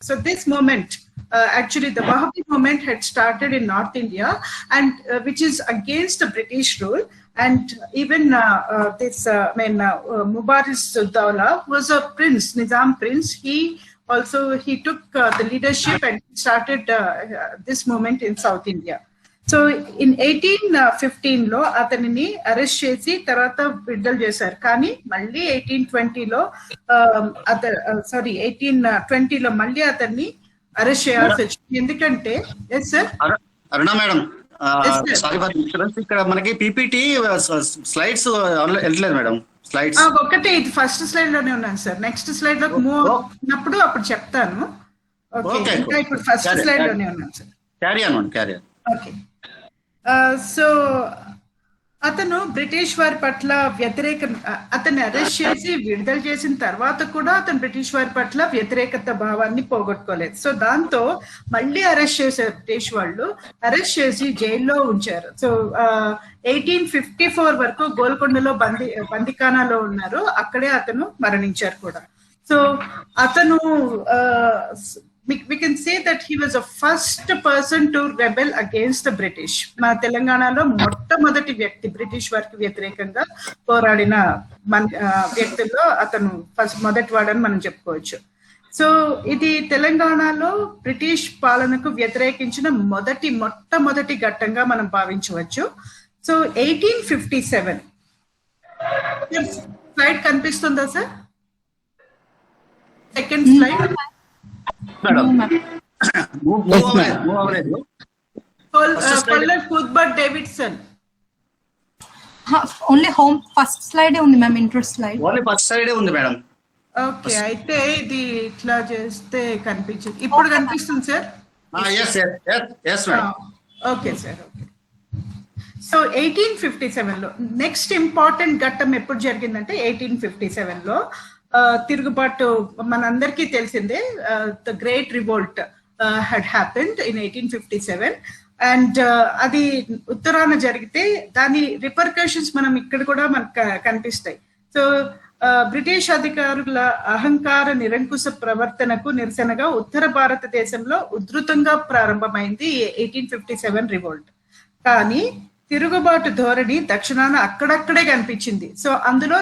So this movement, actually the Wahhabi movement had started in North India, and which is against the British rule. And even Mubarak Dawla was a prince, Nizam prince. He took the leadership and started this movement in South India. So in 1815 అతనిని arrest చేసి తర్వాత విడుదల చేశారు. కానీ మళ్ళీ 1820లో మళ్ళీ అతన్ని arrest చేయాల్సి వచ్చింది. ఎందుకంటే అరుణ మేడం, ఇక్కడ మనకి పీపీటీ స్లైడ్స్ వెళ్ళలేదు మేడం. స్లైడ్స్ ఒకటే ఇది ఫస్ట్ స్లైడ్ లోనే ఉన్నాను సార్. నెక్స్ట్ స్లైడ్ లో మూవ్ అవుతున్నప్పుడు అప్పుడు చెప్తాను. ఓకే, ఇంకా ఇప్పుడు ఫస్ట్ స్లైడ్ లోనే ఉన్నాను sir. Carry on. Okay, so అతను బ్రిటిష్ వారి పట్ల అతన్ని అరెస్ట్ చేసి విడుదల చేసిన తర్వాత కూడా అతను బ్రిటిష్ వారి పట్ల వ్యతిరేకత భావాన్ని పోగొట్టుకోలేదు. సో దాంతో మళ్ళీ అరెస్ట్ చేశారు బ్రిటిష్ వాళ్ళు. అరెస్ట్ చేసి జైల్లో ఉంచారు. సో 1854 వరకు గోల్కొండలో బందిఖానాలో ఉన్నారు. అక్కడే అతను మరణించారు కూడా. సో అతను we can say that he was the first person to rebel against the British. మన తెలంగాణలో మొట్టమొదటి వ్యక్తి బ్రిటిష్ వారికి వ్యతిరేకంగా పోరాడిన వ్యక్తుల్లో అతను మొదటి వాడని మనం చెప్పుకోవచ్చు. సో ఇది తెలంగాణలో బ్రిటిష్ పాలనకు వ్యతిరేకించిన మొట్టమొదటి ఘట్టంగా మనం భావించవచ్చు. సో 1857 స్లైడ్ కనిపిస్తుందా sir? Second slide. Only home first slide ఉంది ma'am. Interest slide only first slide ఉంది మేడం. ఓకే, అయితే ఇది ఇట్లా చేస్తే కనిపించింది. ఇప్పుడు కనిపిస్తుంది sir? Okay sir. Okay, so 1857లో నెక్స్ట్ ఇంపార్టెంట్ ఘట్టం ఎప్పుడు జరిగిందంటే 1857లో తిరుగుబాటు మనందరికీ తెలిసిందే. The great revolt had happened in 1857. And అది ఉత్తరాన జరిగితే దాని రిపర్కషన్స్ మనం ఇక్కడ కూడా మనకు కనిపిస్తాయి. సో బ్రిటిష్ అధికారుల అహంకార నిరంకుశ ప్రవర్తనకు నిరసనగా ఉత్తర భారతదేశంలో ఉధృతంగా ప్రారంభమైంది 1857 రివోల్ట్. కానీ తిరుగుబాటు ధోరణి దక్షిణాన అక్కడక్కడే కనిపించింది. సో అందులో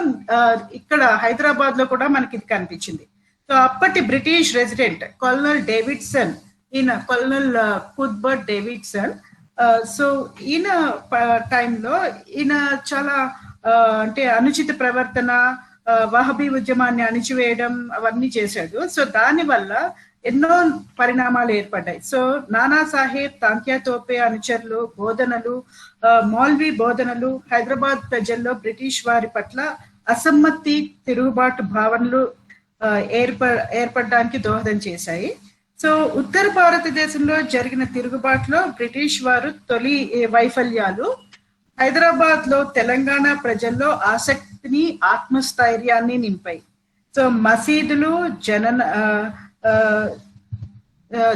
ఇక్కడ హైదరాబాద్ లో కూడా మనకి ఇది కనిపించింది. సో అప్పటి British resident colonel Davidson, colonel Cuthbert Davidson, so ఈయన టైంలో ఈయన చాలా అంటే అనుచిత ప్రవర్తన, వహబీ ఉద్యమాన్ని అణిచివేయడం అవన్నీ చేశాడు. సో దానివల్ల ఎన్నో పరిణామాలు ఏర్పడ్డాయి. సో నానా సాహెబ్ తాంక్యా తోపే అనుచరులు బోధనలు, మౌల్వీ బోధనలు హైదరాబాద్ ప్రజల్లో బ్రిటిష్ వారి పట్ల అసమ్మతి, తిరుగుబాటు భావనలు ఏర్పడడానికి దోహదం చేశాయి. సో ఉత్తర భారతదేశంలో జరిగిన తిరుగుబాటులో బ్రిటిష్ వారు తొలి వైఫల్యాలు హైదరాబాద్ లో తెలంగాణ ప్రజల్లో ఆసక్తిని, ఆత్మస్థైర్యాన్ని నింపాయి. సో మసీదులు,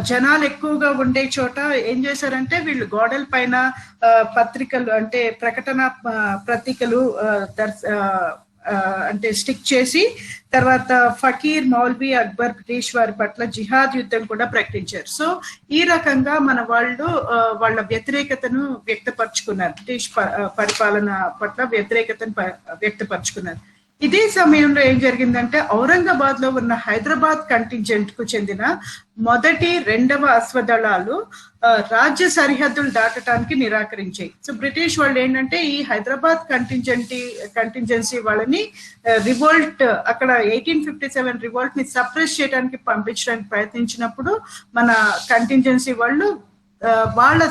జనాలు ఎక్కువగా ఉండే చోట ఏం చేశారంటే వీళ్ళు గోడల పైన పత్రికలు అంటే ప్రకటన పత్రికలు అంటే స్టిక్ చేసి తర్వాత ఫకీర్, మౌల్వీ, అక్బర్ బ్రిటిష్ వారి పట్ల జిహాద్ యుద్ధం కూడా ప్రకటించారు. సో ఈ రకంగా మన వాళ్ళు వాళ్ళ వ్యతిరేకతను వ్యక్తపరుచుకున్నారు. బ్రిటిష్ పరిపాలన పట్ల వ్యతిరేకతను వ్యక్తపరుచుకున్నారు. ఇదే సమయంలో ఏం జరిగిందంటే ఔరంగాబాద్ లో ఉన్న హైదరాబాద్ కంటింజెంట్ కు చెందిన మొదటి, రెండవ అశ్వదళాలు రాజ్య సరిహద్దులు దాటడానికి నిరాకరించాయి. సో బ్రిటిష్ వాళ్ళు ఏంటంటే ఈ హైదరాబాద్ కంటింజెన్సీ వాళ్ళని రివోల్ట్ అక్కడ 1857 రివోల్ట్ ని సప్రెస్ చేయడానికి పంపించడానికి ప్రయత్నించినప్పుడు మన కంటింజెన్సీ వాళ్ళు వాళ్ళ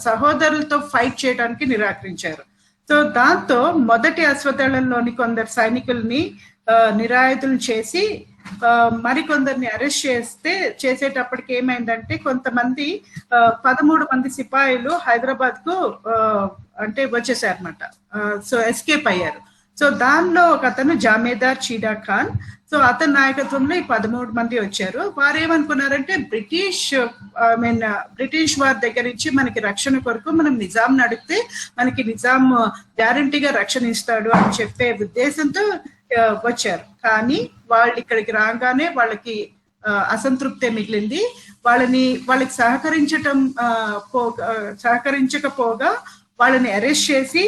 సహోదరులతో ఫైట్ చేయడానికి నిరాకరించారు. సో దాంతో మొదటి అశ్వదళంలోని కొందరు సైనికుల్ని నిరాయుధులు చేసి మరికొందరిని అరెస్ట్ చేసేటప్పటికి ఏమైందంటే కొంతమంది 13 మంది సిపాయిలు హైదరాబాద్ కు అంటే వచ్చేసారనమాట. సో ఎస్కేప్ అయ్యారు. సో దానిలో ఒక అతను జామేదార్ చీడా ఖాన్. సో అతని నాయకత్వంలో ఈ 13 మంది వచ్చారు. వారు ఏమనుకున్నారంటే బ్రిటిష్ వారి దగ్గర నుంచి మనకి రక్షణ కొరకు మనం నిజాం అడిగితే మనకి నిజాం గ్యారంటీగా రక్షణ ఇస్తాడు అని చెప్పే ఉద్దేశంతో వచ్చారు. కానీ వాళ్ళు ఇక్కడికి రాగానే వాళ్ళకి అసంతృప్తే మిగిలింది. వాళ్ళకి సహకరించకపోగా వాళ్ళని అరెస్ట్ చేసి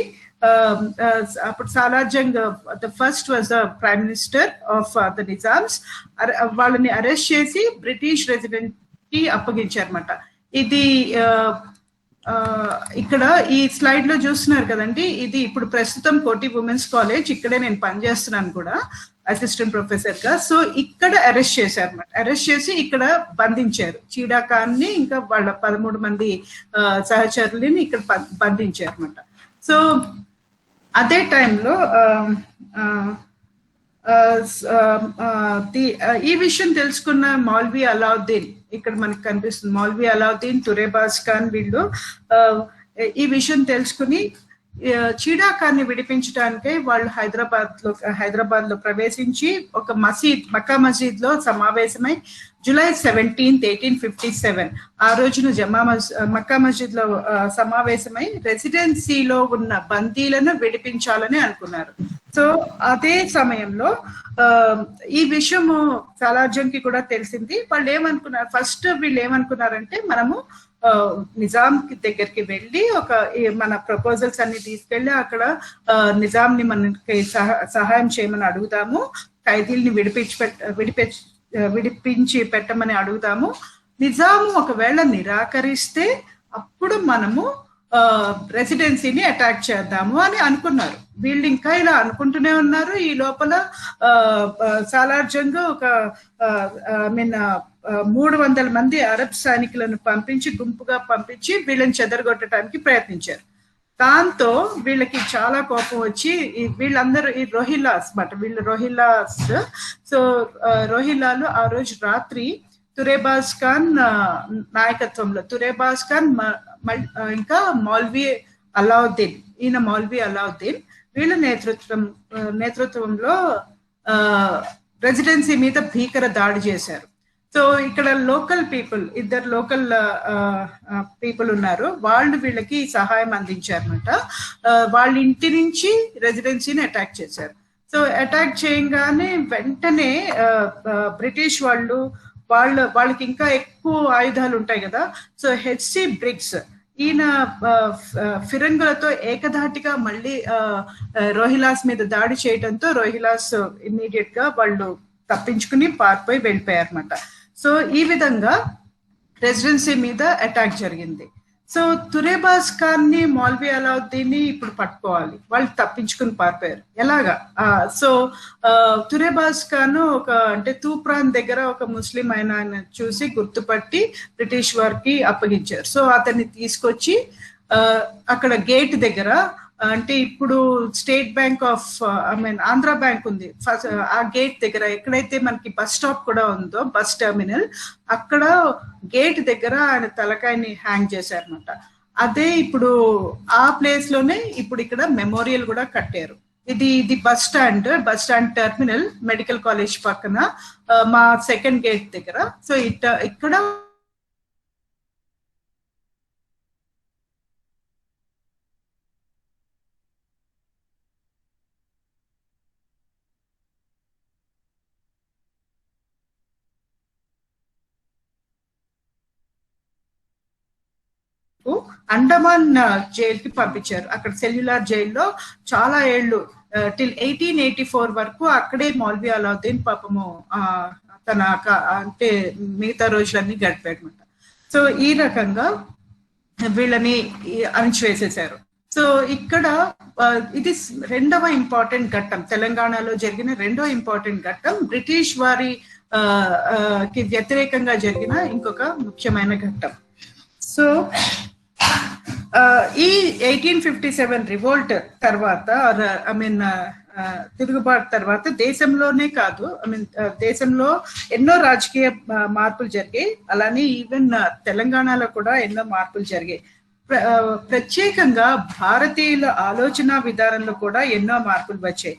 అప్పుడు Salar Jung the first was the prime minister of the Nizams, వాళ్ళని అరెస్ట్ చేసి బ్రిటిష్ రెసిడెంట్ కి అప్పగించారన్నమాట. ఇది ఇక్కడ ఈ స్లైడ్ లో చూస్తున్నారు కదండి, ఇది ఇప్పుడు ప్రస్తుతం కోటి ఉమెన్స్ కాలేజ్, ఇక్కడే నేను పనిచేస్తున్నాను కూడా అసిస్టెంట్ ప్రొఫెసర్ గా. సో ఇక్కడ అరెస్ట్ చేశారు అన్నమాట. అరెస్ట్ చేసి ఇక్కడ బంధించారు చీడా ఖాన్ ని, ఇంకా వాళ్ళ 13 మంది సహచరులని ఇక్కడ బంధించారు అన్నమాట. సో అదే టైంలో ఈ విషయం తెలుసుకున్న మౌల్వీ అలావుద్దీన్, ఇక్కడ మనకు కనిపిస్తుంది మౌల్వీ అలావుద్దీన్, తురేబాజ్ ఖాన్, వీళ్ళు ఈ విషయం తెలుసుకుని చీడా ఖాన్ ని విడిపించడానికే వాళ్ళు హైదరాబాద్ లో ప్రవేశించి ఒక మక్కా మసీద్ లో సమావేశమై July 17th, 1857 ఆ రోజున మక్కా మస్జిద్ లో సమావేశమై రెసిడెన్సీలో ఉన్న బందీలను విడిపించాలని అనుకున్నారు. సో అదే సమయంలో ఈ విషయము సాలార్జంగ్ కి కూడా తెలిసింది. వీళ్ళు ఏమనుకున్నారంటే మనము నిజాం దగ్గరికి వెళ్ళి మన ప్రపోజల్స్ అన్ని తీసుకెళ్లి అక్కడ నిజాంని మనకి సహాయం చేయమని అడుగుదాము, ఖైదీల్ని విడిపించి పెట్టమని అడుగుదాము. నిజాము ఒకవేళ నిరాకరిస్తే అప్పుడు మనము రెసిడెన్సీని అటాక్ చేద్దాము అని అనుకున్నారు. వీళ్ళు ఇంకా ఇలా అనుకుంటూనే ఉన్నారు. ఈ లోపల సాలార్జంగ్ 300 మంది అరబ్ సైనికులను గుంపుగా పంపించి వీళ్ళని చెదరగొట్టడానికి ప్రయత్నించారు. దాంతో వీళ్ళకి చాలా కోపం వచ్చి వీళ్ళందరూ ఈ రోహిల్లాస్ సో రోహిల్లాలు ఆ రోజు రాత్రి తురేబాజ్ ఖాన్ నాయకత్వంలో తురేబాజ్ ఖాన్ ఇంకా మౌల్వీ అలావుద్దీన్ వీళ్ళ నేతృత్వంలో రెసిడెన్సీ మీద భీకర దాడి చేశారు. సో ఇక్కడ ఇద్దరు లోకల్ పీపుల్ ఉన్నారు, వాళ్ళు వీళ్ళకి సహాయం అందించారన్నమాట. వాళ్ళ ఇంటి నుంచి రెసిడెన్సీని అటాక్ చేశారు. సో అటాక్ చేయగానే వెంటనే బ్రిటిష్ వాళ్ళకి ఇంకా ఎక్కువ ఆయుధాలు ఉంటాయి కదా. సో హెచ్సి బ్రిగ్స్ ఈయన ఫిరంగులతో ఏకధాటిగా మళ్ళీ రోహిల్లాస్ మీద దాడి చేయడంతో రోహిల్లాస్ ఇమ్మీడియట్ గా వాళ్ళు తప్పించుకుని పారిపోయి వెళ్ళిపోయారన్నమాట. సో ఈ విధంగా రెసిడెన్సీ మీద అటాక్ జరిగింది. సో తురేబాజ్ ఖాన్ ని మౌల్వీ అలావుద్దీన్ ని ఇప్పుడు పట్టుకోవాలి, వాళ్ళు తప్పించుకుని పారిపోయారు. ఎలాగా? సో తురేబాజ్ ఖాన్ తూప్రాన్ దగ్గర ఒక ముస్లిం ఆయన చూసి గుర్తుపట్టి బ్రిటిష్ వారికి అప్పగించారు. సో అతన్ని తీసుకొచ్చి అక్కడ గేట్ దగ్గర, అంటే ఇప్పుడు state bank of Andhra bank ఉంది, ఆ గేట్ దగ్గర ఎక్కడైతే మనకి బస్ స్టాప్ కూడా ఉందో, బస్ టెర్మినల్, అక్కడ గేట్ దగ్గర ఆయన తలకాయని హ్యాంగ్ చేశారనమాట. అదే ఇప్పుడు ఆ ప్లేస్ లోనే ఇప్పుడు ఇక్కడ మెమోరియల్ కూడా కట్టారు. ఇది bus stand terminal, medical college పక్కన మా సెకండ్ గేట్ దగ్గర. సో ఇక్కడ అండమాన్ జైల్ కి పంపించారు. అక్కడ సెల్యులార్ జైల్లో చాలా ఏళ్ళు టిల్ 1884 వరకు అక్కడే మౌల్వీ అలావుద్దీన్ పాపము తన మిగతా రోజులన్నీ గడిపాడనమాట. సో ఈ రకంగా వీళ్ళని అణిచివేసేశారు. సో ఇక్కడ ఇది రెండవ ఇంపార్టెంట్ ఘట్టం, తెలంగాణలో జరిగిన రెండవ ఇంపార్టెంట్ ఘట్టం, బ్రిటిష్ వారి కి వ్యతిరేకంగా జరిగిన ఇంకొక ముఖ్యమైన ఘట్టం. సో ఈ 1857 రివోల్ట్ తర్వాత తిరుగుబాటు తర్వాత దేశంలోనే కాదు, దేశంలో ఎన్నో రాజకీయ మార్పులు జరిగాయి. అలానే ఈవెన్ తెలంగాణలో కూడా ఎన్నో మార్పులు జరిగాయి. ప్రత్యేకంగా భారతీయుల ఆలోచన విధానంలో కూడా ఎన్నో మార్పులు వచ్చాయి.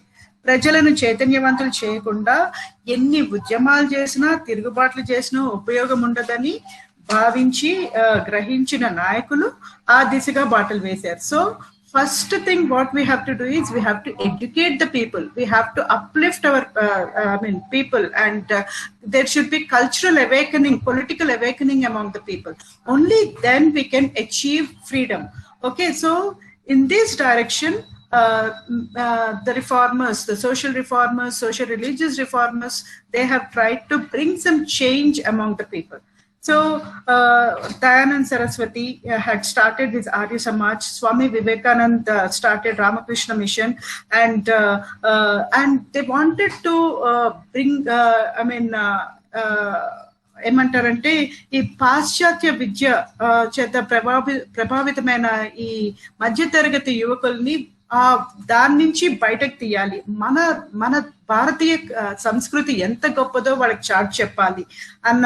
ప్రజలను చైతన్యవంతులు చేయకుండా ఎన్ని ఉద్యమాలు చేసినా, తిరుగుబాట్లు చేసినా ఉపయోగం ఉండదని భావించి గ్రహించిన నాయకులు ఆ దిశగా బాటలు వేశారు. So first thing what we have to do is we have to educate the people. We have to uplift our people, and there should be cultural awakening, political awakening among the people. Only then we can achieve freedom. Okay, so in this direction, the reformers, the social reformers, social religious reformers, they have tried to bring some change among the people. So Dayanand Saraswati had started his Arya Samaj. Swami Vivekananda started Ramakrishna Mission, and they wanted to bring ఏమంటారంటే ఈ పాశ్చాత్య విద్య చేత ప్రభావితమైన ఈ మధ్యతరగతి యువకుల్ని దాని నుంచి బయటకు తీయాలి. మన భారతీయ సంస్కృతి ఎంత గొప్పదో వాళ్ళకి చాటి చెప్పాలి అన్న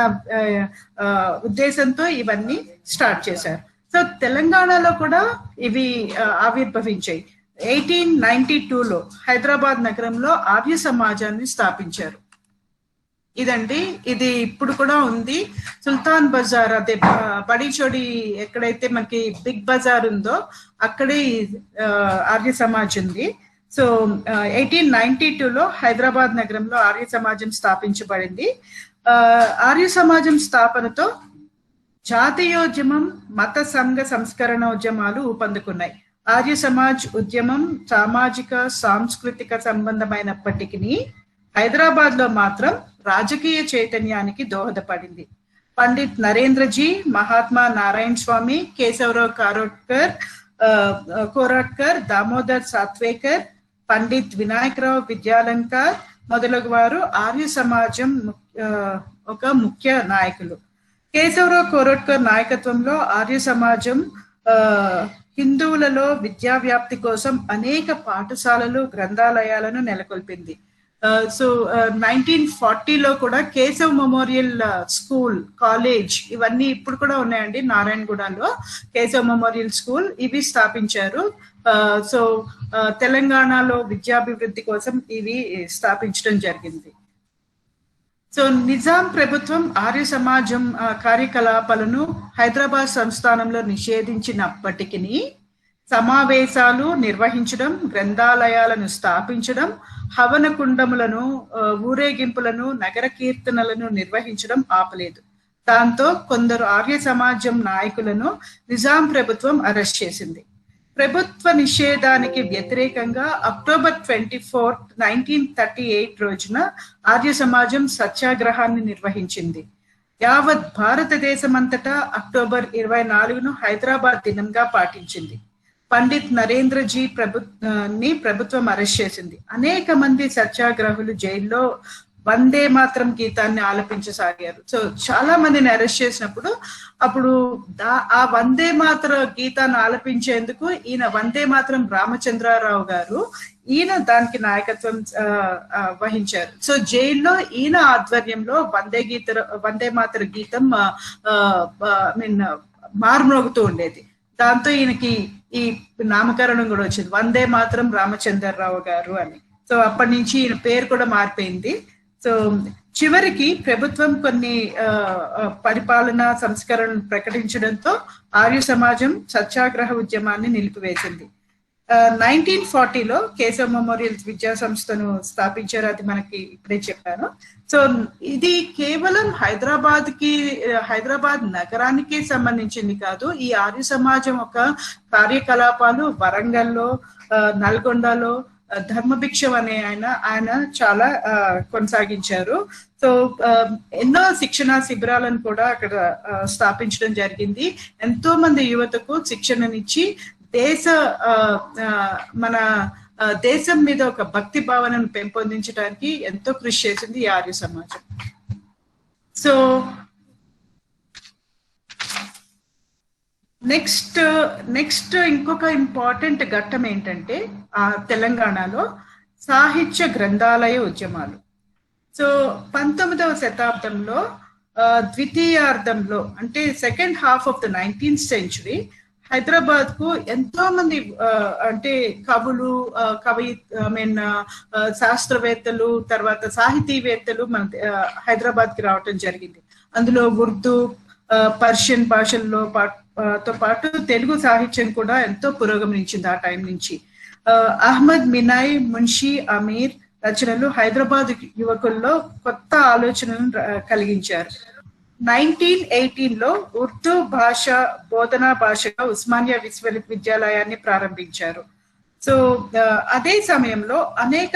ఉద్దేశంతో ఇవన్నీ స్టార్ట్ చేశారు. సో తెలంగాణలో కూడా ఇవి ఆవిర్భవించాయి. 1892లో హైదరాబాద్ నగరంలో ఆర్య సమాజాన్ని స్థాపించారు. ఇది ఇప్పుడు కూడా ఉంది. సుల్తాన్ బజార్, అదే బడిచోడి ఎక్కడైతే మనకి బిగ్ బజార్ ఉందో అక్కడే ఆర్య సమాజ్ ఉంది. సో 1892లో హైదరాబాద్ నగరంలో ఆర్య సమాజం స్థాపించబడింది. ఆర్య సమాజం స్థాపనతో జాతీయోద్యమం, మత సంఘ సంస్కరణోద్యమాలు ఊపందుకున్నాయి. ఆర్య సమాజ్ ఉద్యమం సామాజిక సాంస్కృతిక సంబంధమైనప్పటికీ హైదరాబాద్ లో మాత్రం రాజకీయ చైతన్యానికి దోహదపడింది. పండిత్ నరేంద్రజీ, మహాత్మా నారాయణ స్వామి, కేశవరావు కోరాట్కర్, దామోదర్ సాత్వేకర్, పండిత్ వినాయకరావు విద్యాలంకర్ మొదలగు వారు ఆర్య సమాజం ఒక ముఖ్య నాయకులు. కేశవరావు కోరాట్కర్ నాయకత్వంలో ఆర్య సమాజం హిందువులలో విద్యా వ్యాప్తి కోసం అనేక పాఠశాలలు, గ్రంథాలయాలను నెలకొల్పింది. సో 1940లో కూడా కేశవ్ మెమోరియల్ స్కూల్, కాలేజ్ ఇవన్నీ ఇప్పుడు కూడా ఉన్నాయండి. నారాయణగూడలో కేశవ్ మెమోరియల్ స్కూల్ ఇవి స్థాపించారు. సో తెలంగాణలో విద్యాభివృద్ధి కోసం ఇవి స్థాపించడం జరిగింది. సో నిజాం ప్రభుత్వం ఆర్య సమాజం కార్యకలాపాలను హైదరాబాద్ సంస్థానంలో నిషేధించినప్పటికీ సమావేశాలు నిర్వహించడం, గ్రంథాలయాలను స్థాపించడం, హవన కుండములను, ఊరేగింపులను, నగర కీర్తనలను నిర్వహించడం ఆపలేదు. దాంతో కొందరు ఆర్య సమాజం నాయకులను నిజాం ప్రభుత్వం అరెస్ట్ చేసింది. ప్రభుత్వ నిషేధానికి వ్యతిరేకంగా October 24, 1938 రోజున ఆర్య సమాజం సత్యాగ్రహాన్ని నిర్వహించింది. యావత్ భారతదేశమంతటా October 24ను హైదరాబాద్ దినంగా పాటించింది. పండిత్ నరేంద్రజీ ప్రభుత్వం అరెస్ట్ చేసింది. అనేక మంది సత్యాగ్రహులు జైల్లో వందే మాత్రం గీతాన్ని ఆలపించసాగారు. సో చాలా మందిని అరెస్ట్ చేసినప్పుడు అప్పుడు ఆ వందే మాత్ర గీతాన్ని ఆలపించేందుకు ఈయన వందే మాత్రం రామచంద్రారావు గారు ఈయన దానికి నాయకత్వం వహించారు. సో జైల్లో ఈయన ఆధ్వర్యంలో వందే మాత్ర గీతం మారుమ్రోగుతూ ఉండేది. దాంతో ఈయనకి ఈ నామకరణం కూడా వచ్చింది, వందే మాత్రం రామచంద్రరావు గారు అని. సో అప్పటి నుంచి ఈయన పేరు కూడా మారిపోయింది. సో చివరికి ప్రభుత్వం కొన్ని పరిపాలనా సంస్కరణలు ప్రకటించడంతో ఆర్య సమాజం సత్యాగ్రహ ఉద్యమాన్ని నిలిపివేసింది. 1940లో కేశవ్ మెమోరియల్ విద్యా సంస్థను స్థాపించారు. అది మనకి ఇప్పుడే చెప్పాను. సో ఇది కేవలం హైదరాబాద్ నగరానికి సంబంధించింది కాదు. ఈ ఆర్య సమాజం ఒక కార్యకలాపాలు వరంగల్లో, నల్గొండలో, ధర్మభిక్షం అనే ఆయన చాలా కొనసాగించారు. సో ఎన్నో శిక్షణ శిబిరాలను కూడా అక్కడ స్థాపించడం జరిగింది. ఎంతో మంది యువతకు శిక్షణనిచ్చి మన దేశం మీద ఒక భక్తి భావనను పెంపొందించడానికి ఎంతో కృషి చేసింది ఈ ఆర్య సమాజం. సో నెక్స్ట్ ఇంకొక ఇంపార్టెంట్ ఘట్టం ఏంటంటే తెలంగాణలో సాహిత్య గ్రంథాలయ ఉద్యమాలు. సో 19వ శతాబ్దంలో ద్వితీయార్థంలో అంటే second half of the 19th century Hyderabad కు ఎంతో మంది అంటే కవులు, శాస్త్రవేత్తలు, తర్వాత సాహితీవేత్తలు మన హైదరాబాద్ కి రావటం జరిగింది. అందులో ఉర్దూ, పర్షియన్ భాషల్లో తో పాటు తెలుగు సాహిత్యం కూడా ఎంతో పురోగమించింది ఆ టైం నుంచి. అహ్మద్ మినాయ్, మున్షి అమీర్ రచనలు హైదరాబాద్ యువకుల్లో కొత్త ఆలోచనలను కలిగించారు. 1918లో ఉర్దూ భాష బోధనా భాషగా ఉస్మానియా విశ్వవిద్యాలయాన్ని ప్రారంభించారు. సో అదే సమయంలో అనేక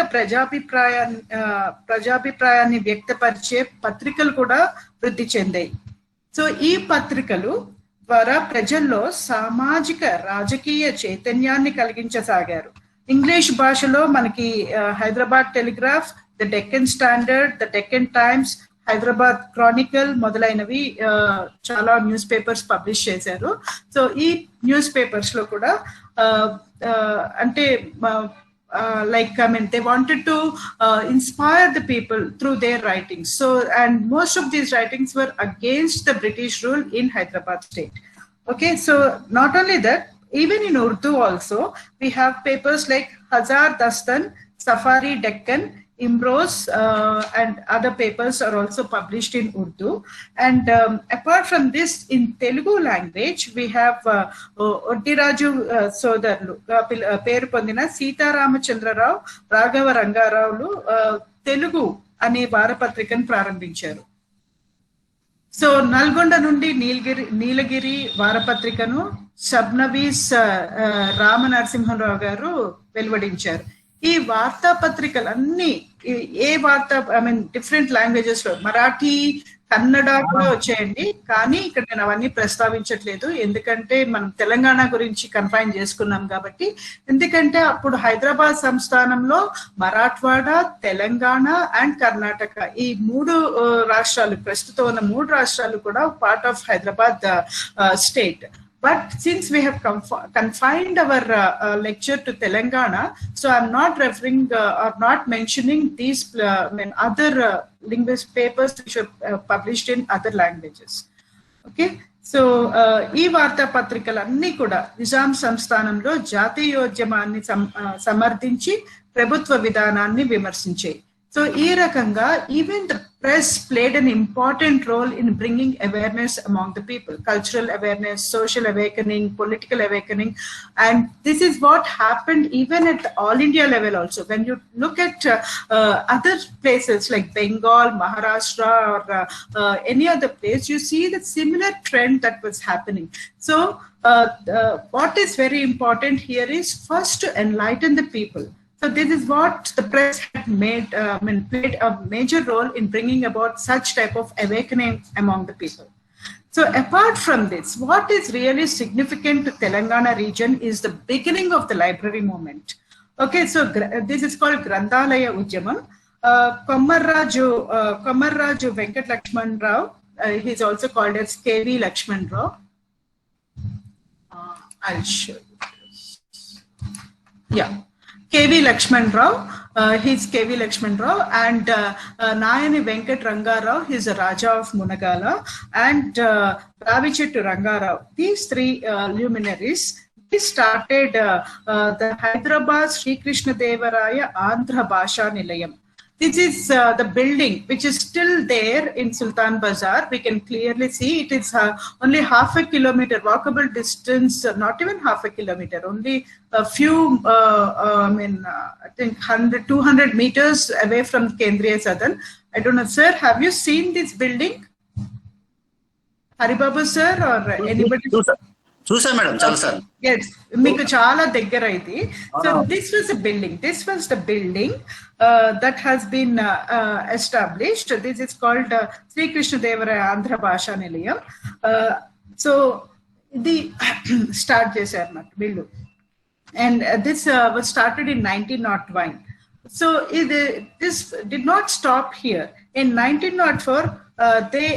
ప్రజాభిప్రాయాన్ని వ్యక్తపరిచే పత్రికలు కూడా వృద్ధి చెందాయి. సో ఈ పత్రికలు ద్వారా ప్రజల్లో సామాజిక రాజకీయ చైతన్యాన్ని కలిగించసాగారు. ఇంగ్లీష్ భాషలో మనకి Hyderabad telegraph, the Deccan standard, the Deccan times, Hyderabad Chronicle మొదలైనవి చాలా న్యూస్ పేపర్స్ పబ్లిష్ చేశారు. సో ఈ న్యూస్ పేపర్స్ లో కూడా అంటే like they wanted to inspire the people through their writings. So and most of these writings were against the British rule in Hyderabad state. Okay, so not only that, even in Urdu also we have papers like Hazar Dastan, Safari Deccan, Imrose, and other papers are also published in Urdu. And apart from this, in Telugu language, we have Oddiraju Sodarlu, Peru Pondina Sita Ramachandra Rao, Raghava Rangaravulu, Telugu ane Varapatrikan ప్రారంభించారు. So Nalgonda నుండి నీలగిరి వారపత్రికను సబ్నవీస్ రామనరసింహరావు గారు వెలువడించారు. ఈ వార్తాపత్రికలన్నీ different languages లో, మరాఠీ, కన్నడ కూడా వచ్చాయండి. కానీ ఇక్కడ నేను అవన్నీ ప్రస్తావించట్లేదు, ఎందుకంటే మనం తెలంగాణ గురించి కన్ఫైన్ చేసుకున్నాం కాబట్టి. ఎందుకంటే అప్పుడు హైదరాబాద్ సంస్థానంలో మరాఠ్వాడ, తెలంగాణ అండ్ కర్ణాటక ఈ 3 రాష్ట్రాలు, ప్రస్తుతం ఉన్న 3 రాష్ట్రాలు కూడా part of Hyderabad state. But since we have confined our lecture to Telangana, so I'm not referring or not mentioning these other linguist papers which were published in other languages. Okay, so ఈ వార్తా పత్రికలన్నీ కూడా నిజాం సంస్థానంలో జాతీయోద్యమాన్ని సమర్థించి ప్రభుత్వ విధానాన్ని విమర్శించాయి. So ఈ రకంగా even the press played an important role in bringing awareness among the people, cultural awareness, social awakening, political awakening, and this is what happened even at the all India level also. When you look at other places like Bengal, Maharashtra, or any other place, you see the similar trend that was happening. So what is very important here is first to enlighten the people. So this is what the press had played a major role in bringing about such type of awakening among the people. So apart from this, what is really significant to Telangana region is the beginning of the library movement. Okay, so this is called Granthalaya Ujjamam. Kommarraju Venkat Lakshman Rao, he is also called as KV Lakshman Rao. I'll show you this. Yeah. KV Lakshman Rao, he's KV Lakshman Rao, and Nayani Venkat Rangarao, he's a Raja of Munagala, and Ravichittu Rangarao. These 3 luminaries, they started the Hyderabad Sri Krishna Devaraya Andhra Bhasha Nilayam. This is the building which is still there in Sultan Bazaar. We can clearly see it is only half a kilometer walkable distance, not even half a kilometer, only a few, I think 100-200 meters away from Kendriya Sadan. I don't know, sir, have you seen this building? Haribabu sir or anybody? చూసా madam, చాలా sir. Yes, మీకు చాలా దగ్గర ఇది. So this was the building that has been established. This is called Sri Krishna Devaraya Andhra Bhasha Nilayam. So the start చేశారు అన్నమాట వీళ్ళు, and this was started in 1901. So this did not stop here. In 1904 they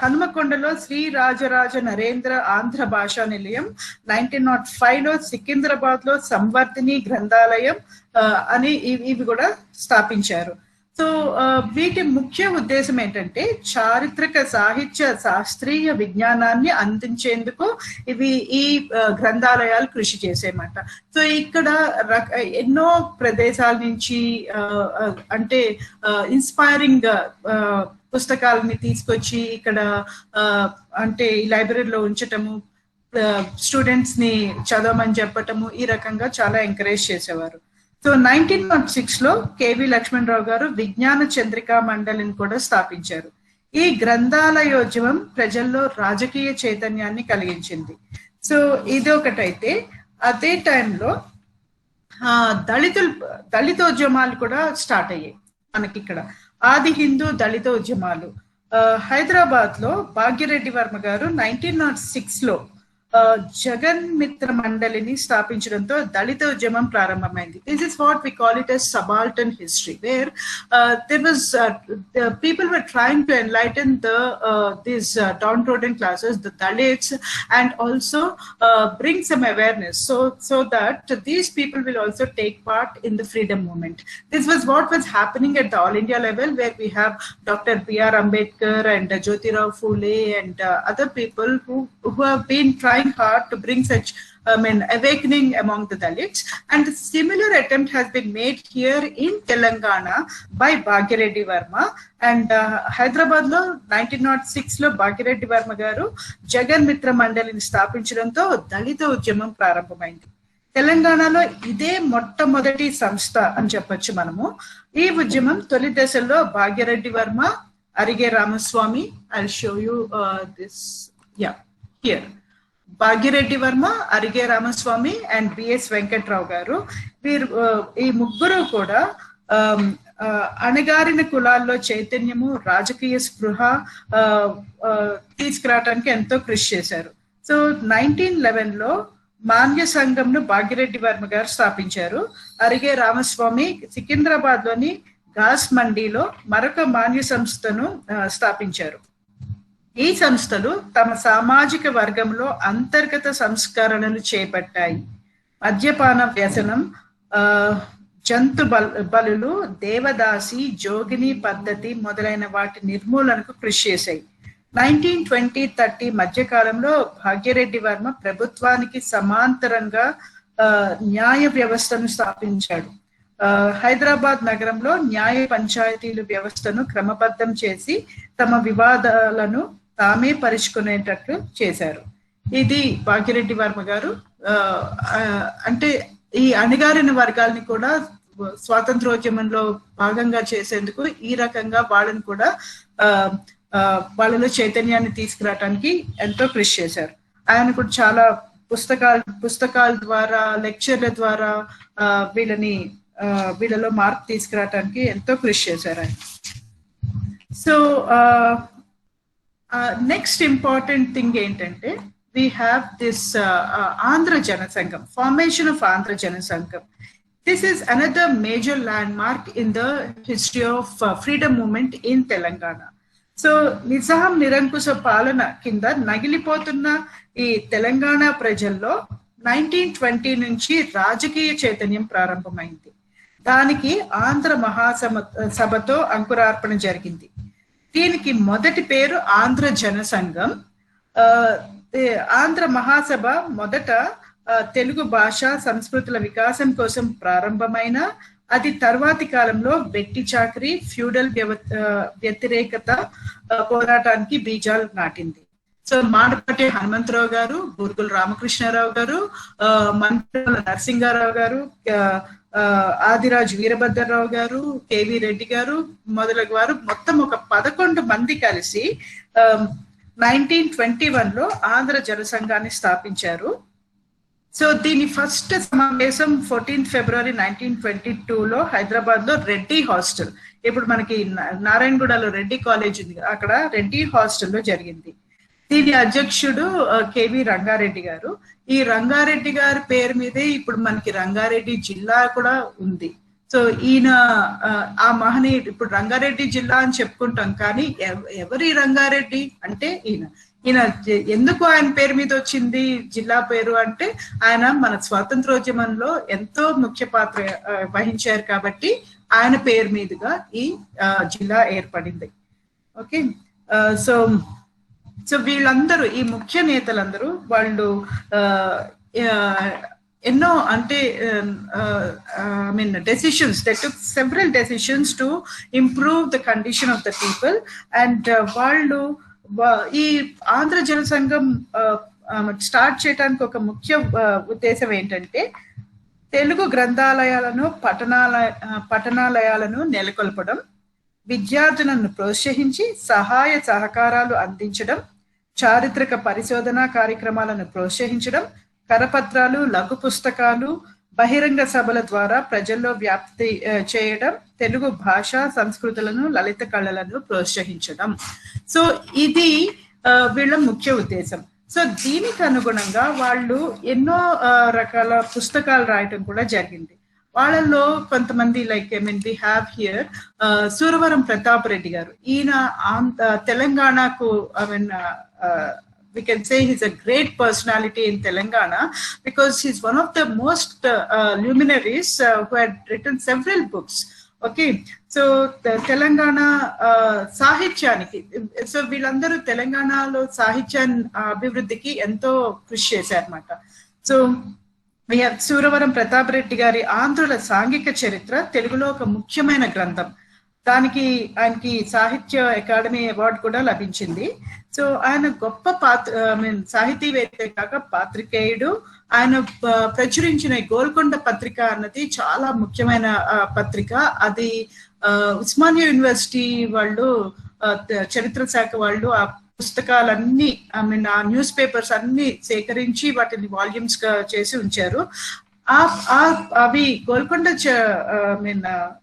Hanmakondalo Sri Rajaraja Narendra Andhra Bhasha Nilayam, 1905 లో సికింద్రాబాద్ లో సంవర్ధిని గ్రంథాలయం అని ఇవి కూడా స్థాపించారు. సో వీటి ముఖ్య ఉద్దేశం ఏంటంటే చారిత్రక సాహిత్య శాస్త్రీయ విజ్ఞానాన్ని అందించేందుకు ఈ గ్రంథాలయాలు కృషి చేసేమాట. సో ఇక్కడ ఎన్నో ప్రదేశాల నుంచి అంటే ఇన్స్పైరింగ్ పుస్తకాలని తీసుకొచ్చి ఇక్కడ అంటే ఈ లైబ్రరీలో ఉంచటము, స్టూడెంట్స్ ని చదవమని చెప్పటము, ఈ రకంగా చాలా ఎంకరేజ్ చేసేవారు. సో 1906 లో కేవి లక్ష్మణరావు గారు విజ్ఞాన చంద్రికా మండలిని కూడా స్థాపించారు. ఈ గ్రంథాలయోద్యమం ప్రజల్లో రాజకీయ చైతన్యాన్ని కలిగించింది. సో ఇది ఒకటైతే, అదే టైంలో దళితోద్యమాలు కూడా స్టార్ట్ అయ్యాయి మనకి ఇక్కడ. ఆది హిందూ దళిత ఉద్యమాలు హైదరాబాద్ లో భాగ్యరెడ్డి వర్మ గారు 1906 లో జగన్ మిత్ర మండలిని స్థాపించడంతో దళిత ఉద్యమం ప్రారంభమైంది. This is what we call it as subaltern history, where there was people were trying to enlighten these downtrodden classes, the Dalits, and also bring some awareness so that these people will also take part in the freedom movement. This was what was happening at the all India level, where we have Dr. PR Ambedkar and Jyotirao Phule and other people who have been trying hard to bring such awakening among the Dalits, and a similar attempt has been made here in Telangana by Bhagireddy Verma. And Hyderabad lo 1906 lo Bhagireddy Verma garu Jagan Mitra Mandalini స్థాపించడంతో దళిత ఉద్యమం ప్రారంభమైంది. తెలంగాణలో ఇదే మొట్టమొదటి సంస్థ అని చెప్పొచ్చు మనము. ఈ ఉద్యమం తొలి దశలో Bhagya Reddy Varma, Arige Ramaswamy, I'll show you this, yeah, here. Bhagya Reddy Varma, Arige Ramaswamy and BS Venkatrao garu, వీరు ఈ ముగ్గురు కూడా అణగారిన కులాల్లో చైతన్యము, రాజకీయ స్పృహ తీసుకురావడానికి ఎంతో కృషి చేశారు. సో 1911 లో మాన్య సంఘంను భాగ్యరెడ్డి వర్మ గారు స్థాపించారు. అరిగే రామస్వామి సికింద్రాబాద్ లోని గాస్ మండీలో మరొక మాన్య సంస్థను స్థాపించారు. ఈ సంస్థలు తమ సామాజిక వర్గంలో అంతర్గత సంస్కరణలు చేపట్టాయి. మద్యపాన వ్యసనం, జంతు బలులు, దేవదాసి, జోగిని పద్ధతి మొదలైన వాటి నిర్మూలనకు కృషి చేశాయి. 1920-30 మధ్యకాలంలో భాగ్యరెడ్డి వర్మ ప్రభుత్వానికి సమాంతరంగా న్యాయ వ్యవస్థను స్థాపించాడు. హైదరాబాద్ నగరంలో న్యాయ పంచాయతీల వ్యవస్థను క్రమబద్ధం చేసి తమ వివాదాలను తామే పరుచుకునేటట్లు చేశారు. ఇది భాగ్యరెడ్డి వర్మ గారు. అంటే ఈ అణగారిన వర్గాలని కూడా స్వాతంత్రోద్యమంలో భాగంగా చేసేందుకు ఈ రకంగా వాళ్ళని కూడా వాళ్ళలో చైతన్యాన్ని తీసుకురావడానికి ఎంతో కృషి చేశారు. ఆయన కూడా చాలా పుస్తకాల ద్వారా, లెక్చర్ల ద్వారా వీళ్ళలో మార్పు తీసుకురావడానికి ఎంతో కృషి చేశారు ఆయన. సో నెక్స్ట్ ఇంపార్టెంట్ థింగ్ ఏంటంటే, we have this Andhra Jana Sangham, formation of Andhra Jana Sangham. This is another major landmark in the history of freedom movement in Telangana. So Nizam నిరంకుశ పాలన కింద నగిలిపోతున్న ఈ తెలంగాణ ప్రజల్లో 1920 నుంచి రాజకీయ చైతన్యం ప్రారంభమైంది. దానికి ఆంధ్ర మహాసభతో అంకురార్పణ జరిగింది. దీనికి మొదటి పేరు ఆంధ్ర జన సంఘం. ఆంధ్ర మహాసభ మొదట తెలుగు భాష సంస్కృతుల వికాసం కోసం ప్రారంభమైన, అది తర్వాతి కాలంలో వెట్టి చాకరీ, ఫ్యూడల్ వ్యతిరేకత పోరాటానికి బీజాలు నాటింది. సో మాడపట్టి హనుమంతరావు గారు, బూర్గుల రామకృష్ణారావు గారు, మంత్రుల నరసింగారావు గారు, ఆదిరాజు వీరభద్రరావు గారు, కేవి రెడ్డి గారు మొదలగు వారు మొత్తం ఒక 11 మంది కలిసి 1921 లో ఆంధ్ర జనసంఘాన్ని స్థాపించారు. సో దీని ఫస్ట్ సమావేశం 14 ఫిబ్రవరి 1922 లో హైదరాబాద్ లో రెడ్డి హాస్టల్, ఇప్పుడు మనకి నారాయణగూడలో రెడ్డి కాలేజ్ ఉంది, అక్కడ రెడ్డి హాస్టల్లో జరిగింది. దీని అధ్యక్షుడు కేవి రంగారెడ్డి గారు. ఈ రంగారెడ్డి గారి పేరు మీదే ఇప్పుడు మనకి రంగారెడ్డి జిల్లా కూడా ఉంది. సో ఈయన ఆ మహనీయుడు, ఇప్పుడు రంగారెడ్డి జిల్లా అని చెప్పుకుంటాం, కానీ ఎవరి రంగారెడ్డి అంటే ఈయన ఎందుకు ఆయన పేరు మీద వచ్చింది జిల్లా పేరు అంటే, ఆయన మన స్వాతంత్రోద్యమంలో ఎంతో ముఖ్య పాత్ర వహించారు కాబట్టి ఆయన పేరు మీదుగా ఈ జిల్లా ఏర్పడింది. ఓకే, సో వీళ్ళందరూ, ఈ ముఖ్య నేతలందరూ వాళ్ళు ఎన్నో అంటే I mean decisions they took several decisions to improve the condition of the people. And వాళ్ళు ఈ ఆంధ్ర జన సంఘం స్టార్ట్ చేయడానికి ఒక ముఖ్య ఉద్దేశం ఏంటంటే తెలుగు గ్రంథాలయాలను పఠనాలయాలను నెలకొల్పడం, విద్యార్థులను ప్రోత్సహించి సహాయ సహకారాలు అందించడం, చారిత్రక పరిశోధనా కార్యక్రమాలను ప్రోత్సహించడం, కరపత్రాలు, లఘు పుస్తకాలు, బహిరంగ సభల ద్వారా ప్రజల్లో వ్యాప్తి చేయడం, తెలుగు భాష సంస్కృతులను, లలిత కళలను ప్రోత్సహించడం. సో ఇది వీళ్ళ ముఖ్య ఉద్దేశం. సో దీనికి అనుగుణంగా వాళ్ళు ఎన్నో రకాల పుస్తకాలు రాయటం కూడా జరిగింది. వాళ్ళల్లో కొంతమంది like I mean we have here Suravaram Pratap Reddy గారు. ఈయన తెలంగాణకు I mean we can say he's a great personality in Telangana because he's one of the most luminaries who had written several books. Okay, so the Telangana sahityaniki, so వీళ్ళందరూ తెలంగాణలో సాహిత్య అభివృద్ధికి ఎంతో కృషి చేశారన్నమాట. సో సూరవరం ప్రతాప్ రెడ్డి గారి ఆంధ్రుల సాంఘిక చరిత్ర తెలుగులో ఒక ముఖ్యమైన గ్రంథం. దానికి ఆయనకి సాహిత్య అకాడమీ అవార్డు కూడా లభించింది. సో ఆయన గొప్ప సాహితీవేత్త కాక పాత్రికేయుడు. ఆయన ప్రచురించిన గోల్కొండ పత్రిక అన్నది చాలా ముఖ్యమైన పత్రిక. అది ఉస్మానియా యూనివర్సిటీ వాళ్ళు చరిత్ర శాఖ వాళ్ళు ఆ పుస్తకాలన్నీ ఐ మీన్ ఆ న్యూస్ పేపర్స్ అన్ని సేకరించి వాటిని వాల్యూమ్స్ గా చేసి ఉంచారు. అవి గోల్కొండ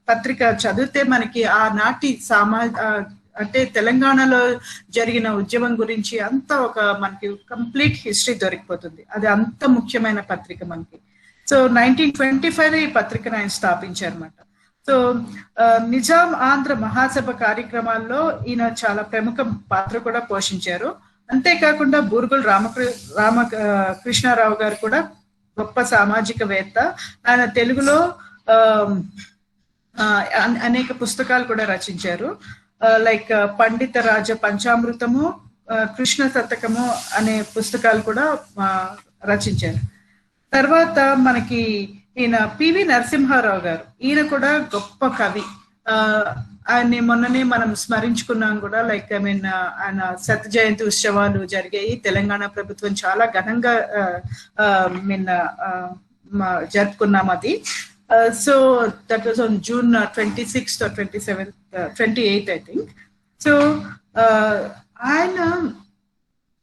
పత్రిక చదివితే మనకి ఆనాటి అంటే తెలంగాణలో జరిగిన ఉద్యమం గురించి అంత ఒక మనకి కంప్లీట్ హిస్టరీ దొరికిపోతుంది. అది అంత ముఖ్యమైన పత్రిక మనకి. సో 1925 ఈ పత్రికను ఆయన స్థాపించారన్నమాట. సో నిజాం ఆంధ్ర మహాసభ కార్యక్రమాల్లో ఈయన చాలా ప్రముఖ పాత్ర కూడా పోషించారు. అంతేకాకుండా బూరుగుల రామకృష్ణారావు గారు కూడా గొప్ప సామాజికవేత్త. ఆయన తెలుగులో అనేక పుస్తకాలు కూడా రచించారు. లైక్ పండిత రాజ పంచామృతము, కృష్ణ శతకము అనే పుస్తకాలు కూడా రచించారు. తర్వాత మనకి ఈయన పివి నరసింహారావు గారు. ఈయన కూడా గొప్ప కవి. ఆయన్ని మొన్ననే మనం స్మరించుకున్నాం కూడా. లైక్ ఐ మీన్ ఆయన శత జయంతి ఉత్సవాలు జరిగాయి. తెలంగాణ ప్రభుత్వం చాలా ఘనంగా జరుపుకున్నాం అది. So that was on June 26th or 27th, 28th I think. So ఆయన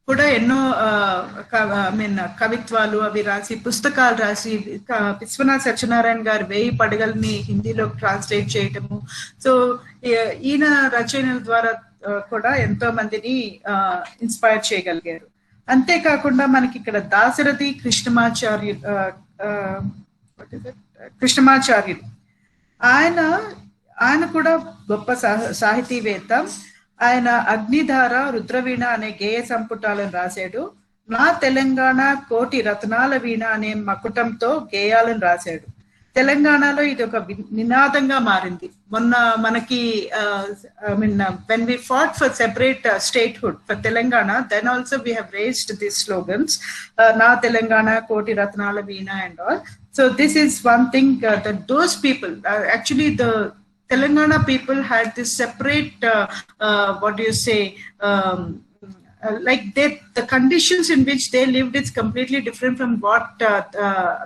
కూడా ఎన్నో కవిత్వాలు అవి రాసి పుస్తకాలు రాసి విశ్వనాథ్ సత్యనారాయణ గారు 1000 పడగల్ని హిందీలో ట్రాన్స్లేట్ చేయటము. సో ఈయన రచనల ద్వారా కూడా ఎంతో మందిని ఇన్స్పైర్ చేయగలిగారు. అంతేకాకుండా మనకి ఇక్కడ దాశరథి కృష్ణమాచార్యులు ఆయన కూడా గొప్ప సాహితీవేత్త. ఆయన అగ్నిధార, రుద్రవీణ అనే గేయ సంపుటాలను రాశాడు. నా తెలంగాణ కోటి రత్నాల వీణ అనే మకుటంతో గేయాలను రాశాడు. తెలంగాణలో ఇది ఒక నినాదంగా మారింది. మొన్న మనకి when we fought for separate statehood for Telangana, then also we have raised these slogans, na Telangana koti ratnala veena and all. So this is one thing that those people actually the Telangana people had this separate what do you say like the conditions in which they lived is completely different from what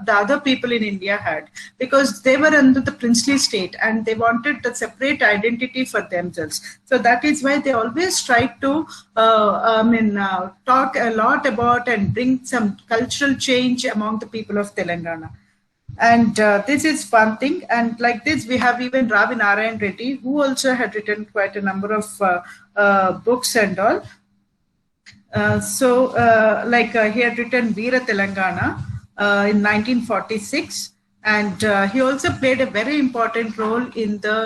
the other people in India had, because they were under the princely state and they wanted a separate identity for themselves. So that is why they always tried to talk a lot about and bring some cultural change among the people of Telangana. And this is one thing. And like this, we have even Ravi Narayan Reddy, who also had written quite a number of books and all. He had written Veera Telangana in 1946, and he also played a very important role in the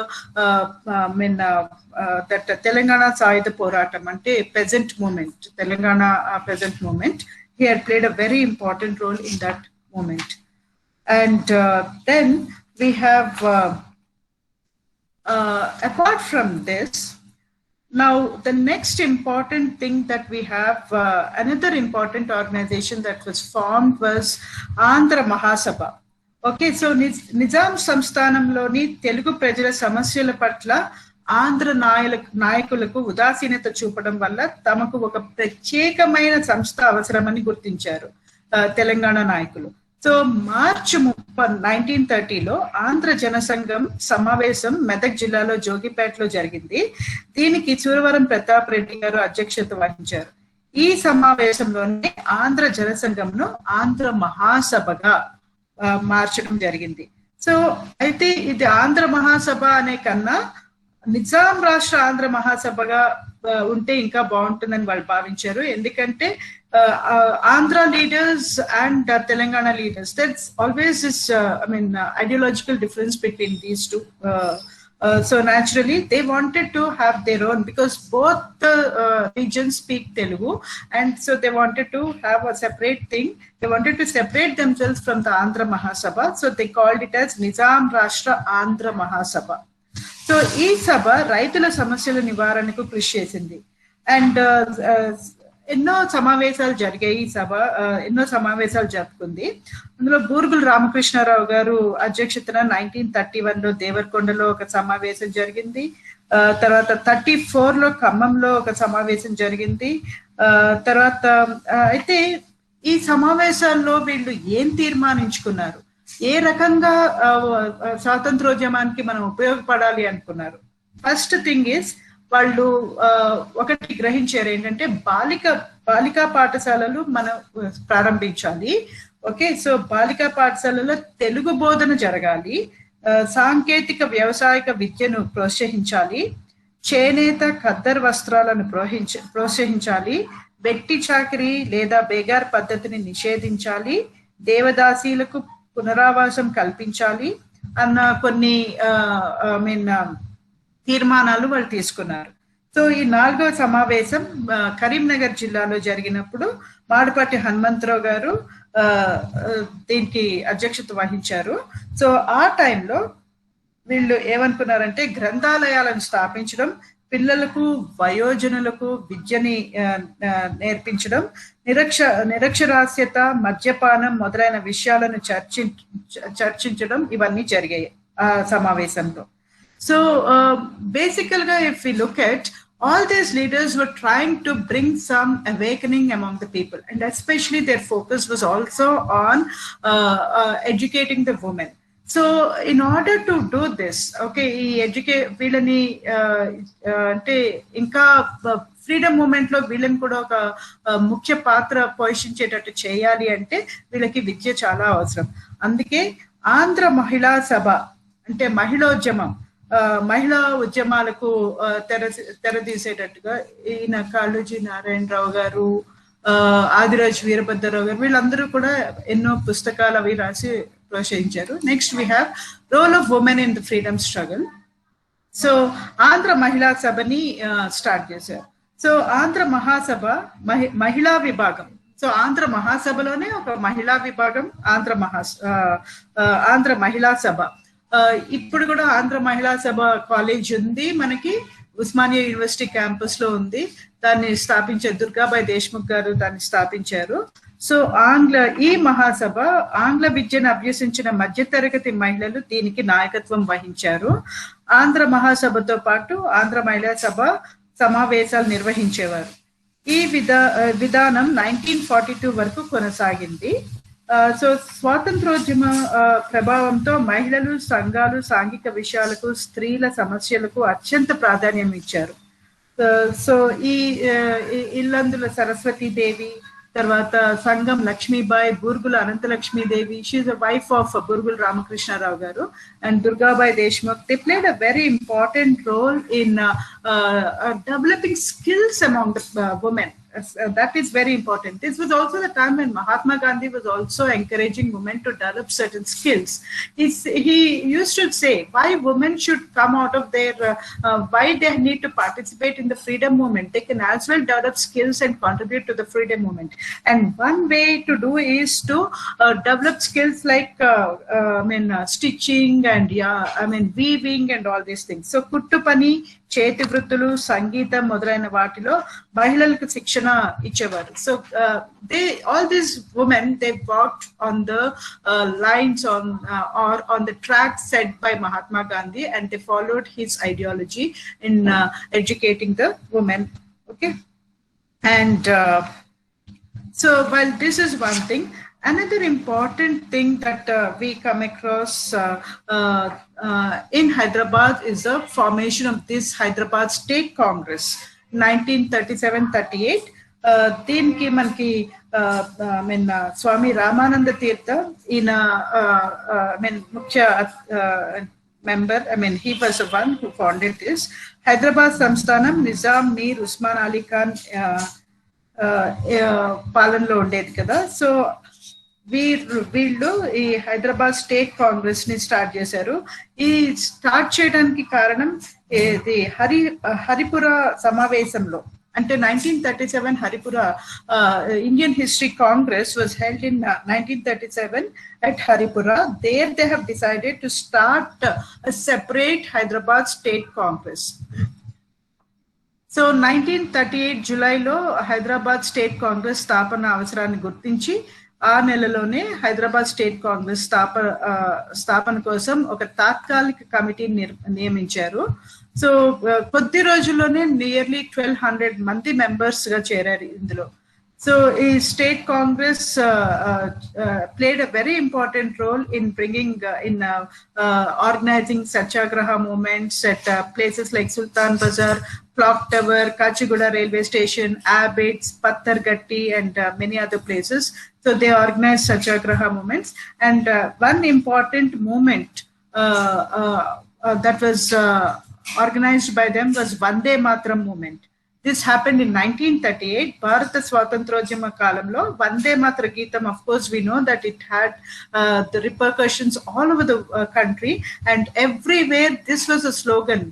that Telangana Sayuda Poratam ante peasant movement, Telangana peasant movement. He had played a very important role in that movement. And then we have apart from this, Now, the next important thing that we have, another important organization that was formed was Andhra Mahasabha. Okay, so Nizam Samsthanamloni Telugu Prajala Samasyala Patla Andhra నాయకులకు ఉదాసీనత చూపడం వల్ల తమకు ఒక ప్రత్యేకమైన సంస్థ అవసరమని గుర్తించారు తెలంగాణ నాయకులు. సో మార్చి 1930లో ఆంధ్ర జనసంఘం సమావేశం మెదక్ జిల్లాలో జోగిపేటలో జరిగింది. దీనికి సూరవరం ప్రతాప్ రెడ్డి గారు అధ్యక్షత వహించారు. ఈ సమావేశంలోనే ఆంధ్ర జనసంఘంను ఆంధ్ర మహాసభగా మార్చడం జరిగింది. సో అయితే ఇది ఆంధ్ర మహాసభ అనే కన్నా నిజాం రాష్ట్ర ఆంధ్ర మహాసభగా ఉంటే ఇంకా బాగుంటుందని వాళ్ళు భావించారు. ఎందుకంటే Andhra leaders and Telangana leaders, that's always this ideological difference between these two. So naturally they wanted to have their own, because both the regions speak Telugu, and so they wanted to have a separate thing. They wanted to separate themselves from the Andhra Mahasabha, so they called it as Nizam Rashtra Andhra Mahasabha. So ఈ సభ రైతుల సమస్యల నివారణకు కృషి చేసింది. And ఎన్నో సమావేశాలు జరిగాయి. ఈ సభ ఎన్నో సమావేశాలు జరుపుకుంది. అందులో బూరుగుల రామకృష్ణారావు గారు అధ్యక్షతన 1931లో దేవరకొండలో ఒక సమావేశం జరిగింది. తర్వాత 34లో ఖమ్మంలో ఒక సమావేశం జరిగింది. తర్వాత అయితే ఈ సమావేశాల్లో వీళ్ళు ఏం తీర్మానించుకున్నారు, ఏ రకంగా స్వాతంత్రోద్యమానికి మనం ఉపయోగపడాలి అనుకున్నారు. ఫస్ట్ థింగ్ ఈస్ వాళ్ళు ఒకటి గ్రహించారు, ఏంటంటే బాలికా పాఠశాలలు మనం ప్రారంభించాలి. ఓకే, సో బాలికా పాఠశాలలో తెలుగు బోధన జరగాలి, సాంకేతిక వ్యవసాయక విద్యను ప్రోత్సహించాలి, చేనేత ఖద్దరు వస్త్రాలను ప్రోత్సహించాలి, వెట్టి చాకిరీ లేదా బేగార్ పద్ధతిని నిషేధించాలి, దేవదాసీలకు పునరావాసం కల్పించాలి అన్న కొన్ని తీర్మానాలు వాళ్ళు తీసుకున్నారు. సో ఈ 4వ సమావేశం కరీంనగర్ జిల్లాలో జరిగినప్పుడు మాడపాటి హనుమంతరావు గారు దీనికి అధ్యక్షత వహించారు. సో ఆ టైంలో వీళ్ళు ఏమనుకున్నారంటే గ్రంథాలయాలను స్థాపించడం, పిల్లలకు వయోజనులకు విద్యని నేర్పించడం, నిరక్షరాస్యత, మద్యపానం మొదలైన విషయాలను చర్చించడం ఇవన్నీ జరిగాయి ఆ సమావేశంలో. సో బేసికల్గా if we look at, all these leaders were trying to bring some awakening among the people, and especially their focus was also on educating the women. So in order to do this, okay, వీళ్ళని అంటే ఇంకా freedom movement లో వీళ్ళని కూడా ఒక ముఖ్య పాత్ర పోషించేటట్టు చేయాలి అంటే వీళ్ళకి విద్య చాలా అవసరం. అందుకే ఆంధ్ర మహిళా సభ అంటే మహిళా ఉద్యమాలకు తెరదీసేటట్టుగా ఈయన కాళోజీ నారాయణరావు గారు, ఆదిరాజ్ వీరభద్రరావు గారు, వీళ్ళందరూ కూడా ఎన్నో పుస్తకాలు అవి రాసి ప్రోత్సహించారు. Next we have role of women in the freedom struggle. So Andhra Mahila సభని స్టార్ట్ చేశారు. సో ఆంధ్ర మహాసభ మహిళా విభాగం. సో ఆంధ్ర మహాసభలోనే ఒక మహిళా విభాగం ఆంధ్ర మహిళా సభ. ఇప్పుడు కూడా ఆంధ్ర మహిళా సభ కాలేజ్ ఉంది మనకి, ఉస్మానియా యూనివర్సిటీ క్యాంపస్ లో ఉంది. దాన్ని స్థాపించారు దుర్గాబాయి దేశ్ముఖ్ గారు, దాన్ని స్థాపించారు. సో ఈ మహాసభ ఆంగ్ల విద్యను అభ్యసించిన మధ్యతరగతి మహిళలు దీనికి నాయకత్వం వహించారు. ఆంధ్ర మహాసభతో పాటు ఆంధ్ర మహిళా సభ సమావేశాలు నిర్వహించేవారు. ఈ విధానం 1942 వరకు కొనసాగింది. సో స్వాతంత్రోద్యమ ప్రభావంతో మహిళలు, సంఘాలు సాంఘిక విషయాలకు, స్త్రీల సమస్యలకు అత్యంత ప్రాధాన్యం ఇచ్చారు. సో ఈ ఇల్లందుల సరస్వతీదేవి, తర్వాత Sangam Lakshmibai, Burgula Ananthalakshmi Devi, she the wife of Burgula Ramakrishna Rao garu, and Durgabai Deshmukh, they played a very important role in developing skills among the women. That is very important. This was also the time when Mahatma Gandhi was also encouraging women to develop certain skills. He used to say why women should come out of their, why they need to participate in the freedom movement. They can as well develop skills and contribute to the freedom movement. And one way to do is to develop skills like stitching and weaving and all these things. So kuttu pani, చేతి వృత్తులు, సంగీతం మొదలైన వాటిలో మహిళలకు శిక్షణ ఇచ్చేవారు. So all these women, they walked on the lines or on the track set by Mahatma Gandhi, and they followed his ideology in educating the women. Okay, and so while this is one thing, another important thing that we come across in Hyderabad is the formation of this Hyderabad State Congress 1937-38. దీనికి మనకి స్వామి రామానంద తీర్థ ఈయన ముఖ్య member. He was the one who founded this. Hyderabad Samsthanam Nizam Mir Usman Ali Khan పాలనలో ఉండేది కదా. So వీళ్ళు ఈ Hyderabad state Congress ని స్టార్ట్ చేశారు. ఈ స్టార్ట్ చేయడానికి కారణం ఇది హరిపుర సమావేశంలో, అంటే 1937 Haripura Indian History Congress was held in 1937 at Haripura. There they have decided to start a separate Hyderabad State Congress. So 1938 జూలైలో హైదరాబాద్ స్టేట్ కాంగ్రెస్ స్థాపన అవసరాన్ని గుర్తించి ఆ నెలలోనే హైదరాబాద్ స్టేట్ కాంగ్రెస్ స్థాపన కోసం ఒక తాత్కాలిక కమిటీని నియమించారు. సో కొద్ది రోజుల్లోనే నియర్లీ 1200 మంది మెంబర్స్ గా చేరారు ఇందులో. సో ఈ state Congress played a very important role in bringing organizing satyagraha movements at places like Sultan Bazar, Clock Tower, Kachiguda railway station, Abbots, Pattargatti, and many other places. So they organized satyagraha movements, and one important movement that was organized by them was Vande Mataram movement. This happened in 1938. Bharata Swatantrodyama kalamlo Vande Matra Geetam, of course we know that it had the repercussions all over the country, and everywhere this was a slogan.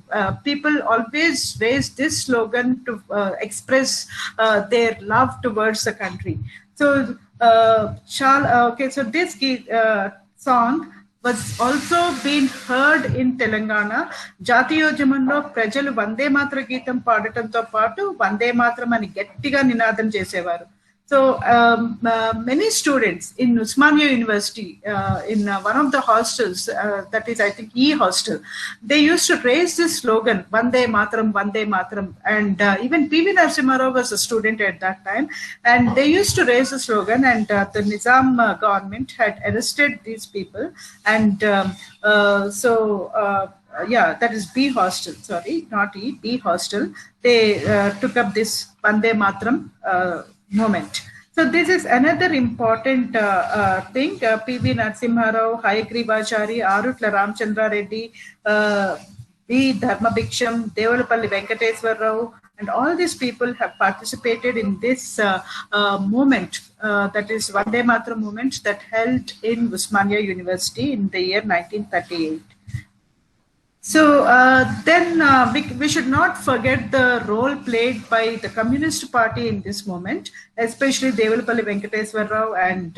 People always raised this slogan to express their love towards the country. So so this song was also being heard in Telangana. జాతీయోద్యమంలో ప్రజలు వందే మాత్ర గీతం పాడటంతో పాటు వందే మాత్రం అని గట్టిగా నినాదం చేసేవారు. So many students in Osmania University, in one of the hostels, that is I think E hostel, they used to raise this slogan Vande Mataram, Vande Mataram, and even PV Narasimha Rao was a student at that time, and they used to raise the slogan, and the Nizam government had arrested these people, and that is B hostel, sorry, not E, B hostel. They took up this Vande Mataram moment. So this is another important thing. PV Narasimha Rao, Hayagreevachari, Arutla Ramchandra Reddy, B Dharmabhiksham, Devalapalli Venkateswar Rao, and all these people have participated in this movement, that is Vande Mataram movement, that held in Osmania University in the year 1938. So then we should not forget the role played by the Communist Party in this moment, especially Devalapalli Venkateswar Rao and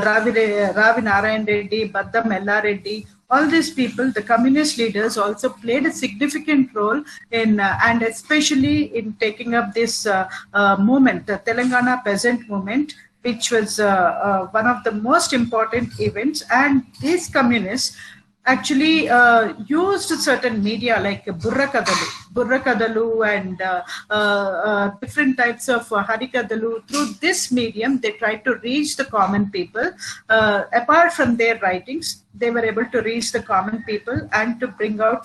Ravi Narayan Reddy, Baddam Ella Reddy. All these people, the communist leaders, also played a significant role in, and especially in taking up this movement, the Telangana Peasant Movement, which was one of the most important events. And these communists actually used certain media like Burra Kadalu and different types of Harikadalu. Through this medium, they tried to reach the common people. Apart from their writings, they were able to reach the common people and to bring out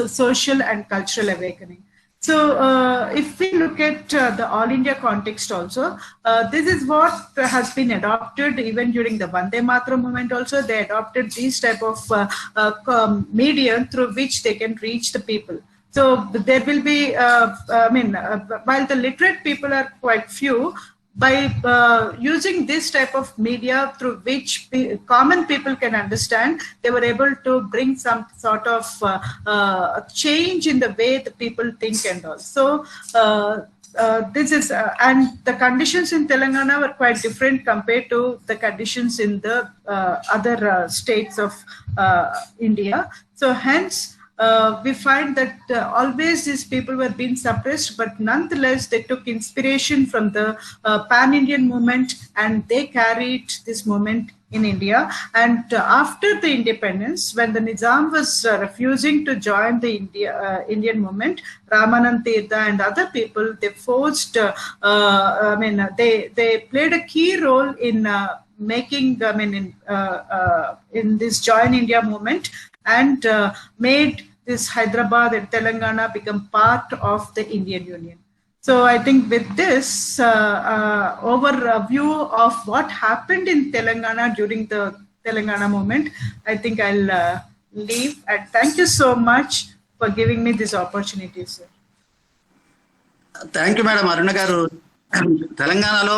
social and cultural awakening. So if we look at the All India context also, this is what has been adopted even during the Vande Mataram movement also. They adopted these type of media through which they can reach the people. So there will be, while the literate people are quite few, by using this type of media through which common people can understand, they were able to bring some sort of change in the way the people think and all. So this is, and the conditions in Telangana were quite different compared to the conditions in the other states of India. So hence, we find that always these people were being suppressed, but nonetheless they took inspiration from the pan-Indian movement, and they carried this movement in India. And after the independence, when the Nizam was refusing to join the Indian movement, Ramanand Tirtha and other people, they forced, they played a key role in making, in this Join India movement, and made this Hyderabad and Telangana become part of the Indian Union. So I think with this overview of what happened in Telangana during the Telangana movement, I think I'll leave. And thank you so much for giving me this opportunity, sir. Thank you, Madam Aruna garu. తెలంగాణలో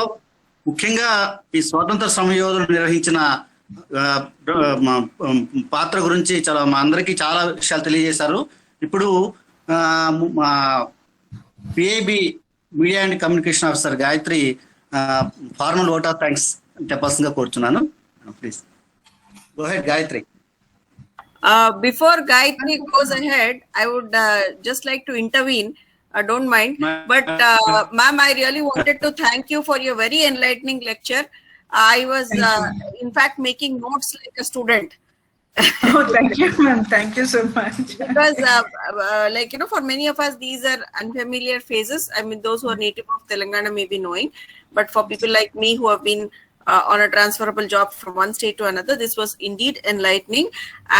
ముఖ్యంగా ఈ స్వాతంత్ర సమరయోధులు నిర్వహించిన పాత్ర గురించి చాలా మా అందరికీ చాలా విషయాలు తెలియజేశారు. ఇప్పుడు PIB media and communication officer Gayatri formal vote of thanks చెప్పాల్సిందిగా కోరుతున్నాను. Please go ahead Gayatri. Before Gayatri goes ahead, I would just like to intervene. Don't mind. But ma'am, I really wanted to thank you for your very enlightening lecture. I was in fact making notes like a student. Oh, thank you, ma'am. Thank you so much. Because like, you know, for many of us, these are unfamiliar phases. I mean, those who are native of Telangana may be knowing, but for people like me who have been on a transferable job from one state to another, this was indeed enlightening.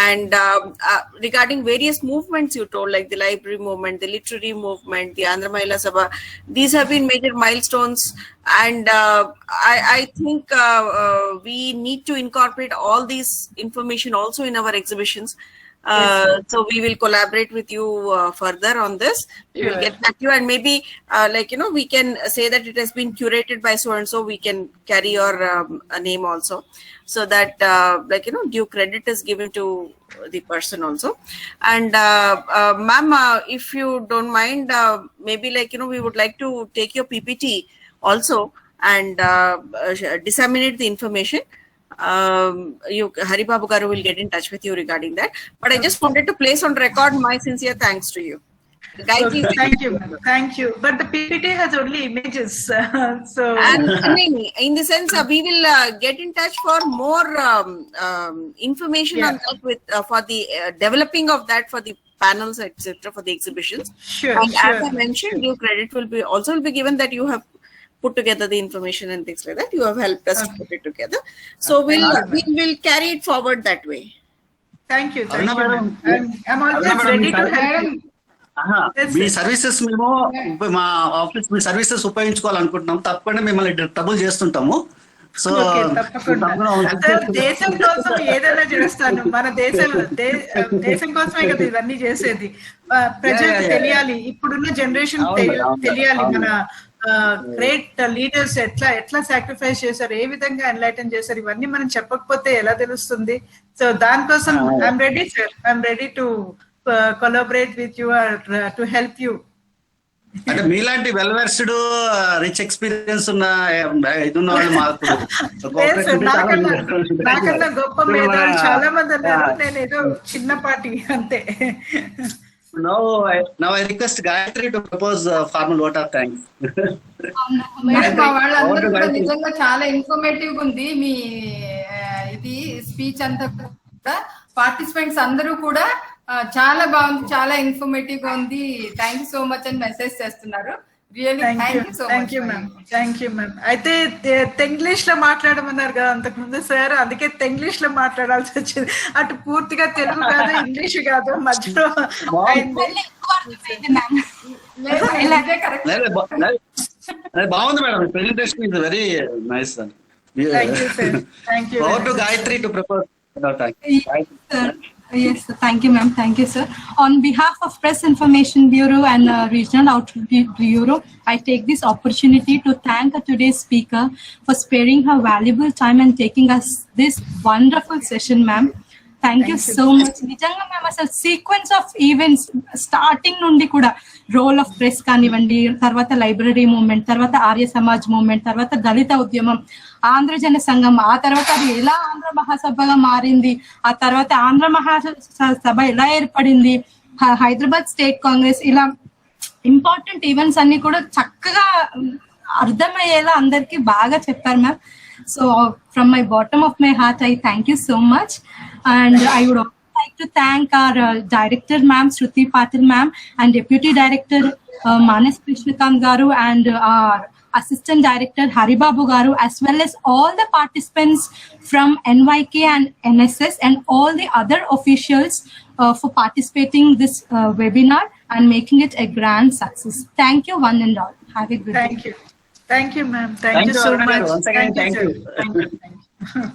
And regarding various movements you told, like the library movement, the literary movement, the Andhra Mahila Sabha, these have been major milestones. And I think we need to incorporate all these information also in our exhibitions. So we will collaborate with you further on this. We will get back to you, and maybe like, you know, we can say that it has been curated by so and so. We can carry your name also, so that like, you know, due credit is given to the person also. And ma'am, if you don't mind, maybe like, you know, we would like to take your PPT also and disseminate the information. Hari Babu Garu will get in touch with you regarding that. But I just wanted to place on record my sincere thanks to you. Okay, thank you, thank you. But the PPT has only images, so. And in the sense, we will get in touch for more information on that with for the developing of that for the panels, etc., for the exhibitions. Sure. And as I mentioned, due credit will be given that you have put together the information and things like that. You have helped us to put it together. So we will carry it forward that way. Thank you, madam. I'm always ready to help. Me services మేము మా office మీ services ఉపయోగించుకోవాలనుకుంటున్నాం. తప్పకుండా మిమ్మల్ని trouble చేస్తుంటాము. So దేశం కోసం ఏదైనా చేస్తాను. మన దేశం కోసమే కదా ఇవన్నీ చేసేది. ప్రజలకు తెలియాలి, ఇప్పుడున్న జనరేషన్ తెలియాలి మన గ్రేట్ లీడర్స్ ఎట్లా సాక్రిఫైస్ చేశారు, ఏ విధంగా ఎన్లైటన్ చేశారు, ఇవన్నీ మనం చెప్పకపోతే ఎలా తెలుస్తుంది. సో దానికోసం I'm ready sir, I'm ready to collaborate with you or to help you. అంటే మీలాంటి వెల్ వెర్స్డ్ రిచ్ ఎక్స్పీరియన్స్ ఉన్న ఇదున్న వాళ్ళు మాకు నాకన్నా గొప్ప మేధావులు చాలా మంది ఉన్నారు. నేను ఏదో చిన్నపాటి అంతే. Now I request Gayatri to propose formal vote of thanks. వాళ్ళందరూ నిజంగా చాలా ఇన్ఫర్మేటివ్ ఉంది మీ ఇది స్పీచ్ అంతా కూడా. పార్టిసిపెంట్స్ అందరూ కూడా చాలా బాగుంది, చాలా ఇన్ఫర్మేటివ్ గా ఉంది. థ్యాంక్ యూ సో మచ్ అని మెసేజ్ చేస్తున్నారు. Really thank you so much. Thank you ma'am. అయితే తెంగ్లీష్ లో మాట్లాడమన్నారు కదా అంతకుముందు సార్, అందుకే తెంగ్లీష్ లో మాట్లాడాల్సి వచ్చింది. అటు పూర్తిగా తెలుగు కాదు, ఇంగ్లీష్ కాదు, మధ్యలో బాగుంది madam. Presentation is very nice. Over to Gayatri to propose. Yes, thank you, ma'am. Thank you, sir. On behalf of Press Information Bureau and Regional Outreach Bureau, I take this opportunity to thank today's speaker for sparing her valuable time and taking us this wonderful session, ma'am. Thank you so much. Nijanga ma'am, asal sequence of events starting nundi kuda role of press kanivandi, tarvata library movement, tarvata Arya Samaj movement, tarvata Dalita Udyamam, Andhra Jana Sangam, ఆ తర్వాత అది ఎలా ఆంధ్ర మహాసభగా మారింది, ఆ తర్వాత ఆంధ్ర మహాసభ ఎలా ఏర్పడింది, Hyderabad state Congress ఇలా ఇంపార్టెంట్ ఈవెంట్స్ అన్ని కూడా చక్కగా అర్థమయ్యేలా అందరికి బాగా చెప్పారు ma'am. So from my bottom of my heart I thank you so much. And I would like to thank our director ma'am Shruti Patil ma'am and deputy director Manas Krishnakant garu and our assistant director Haribabu garu, as well as all the participants from NYK and NSS and all the other officials for participating this webinar and making it a grand success. Thank you one and all. Have a good day. Thank you ma'am. Thank you so much. Once again, thank you. Thank you.